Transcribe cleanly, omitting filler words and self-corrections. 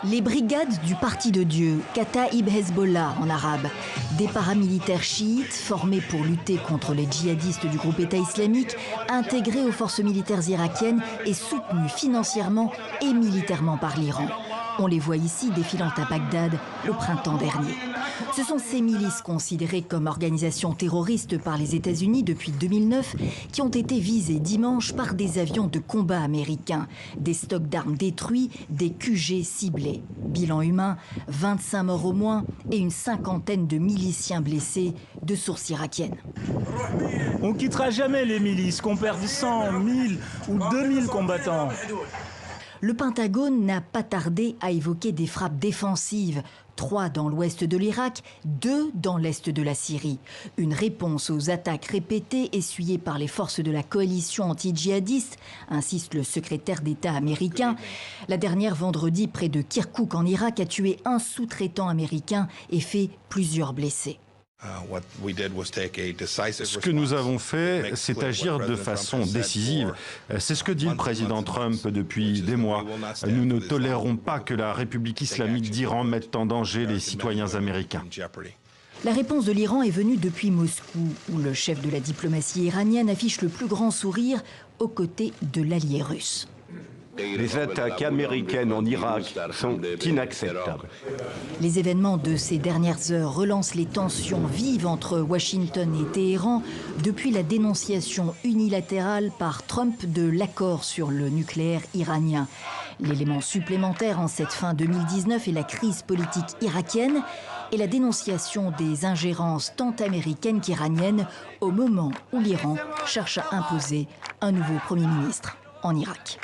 Les brigades du Parti de Dieu, Kataib Hezbollah en arabe, des paramilitaires chiites formés pour lutter contre les djihadistes du groupe État islamique, intégrés aux forces militaires irakiennes et soutenus financièrement et militairement par l'Iran. On les voit ici défilant à Bagdad au printemps dernier. Ce sont ces milices considérées comme organisations terroristes par les États-Unis depuis 2009 qui ont été visées dimanche par des avions de combat américains, des stocks d'armes détruits, des QG ciblés. Bilan humain, 25 morts au moins et une cinquantaine de miliciens blessés, de sources irakiennes. On ne quittera jamais les milices, qu'on perde 100, 1000 ou 2000 combattants. Le Pentagone n'a pas tardé à évoquer des frappes défensives, 3 dans l'ouest de l'Irak, 2 dans l'est de la Syrie. Une réponse aux attaques répétées essuyées par les forces de la coalition anti-djihadiste, insiste le secrétaire d'État américain. La dernière vendredi près de Kirkouk en Irak a tué un sous-traitant américain et fait plusieurs blessés. Ce que nous avons fait, c'est agir de façon décisive. C'est ce que dit le président Trump depuis des mois. Nous ne tolérerons pas que la République islamique d'Iran mette en danger les citoyens américains. La réponse de l'Iran est venue depuis Moscou, où le chef de la diplomatie iranienne affiche le plus grand sourire aux côtés de l'allié russe. Les attaques américaines en Irak sont inacceptables. Les événements de ces dernières heures relancent les tensions vives entre Washington et Téhéran depuis la dénonciation unilatérale par Trump de l'accord sur le nucléaire iranien. L'élément supplémentaire en cette fin 2019 est la crise politique irakienne et la dénonciation des ingérences tant américaines qu'iraniennes au moment où l'Iran cherche à imposer un nouveau Premier ministre en Irak.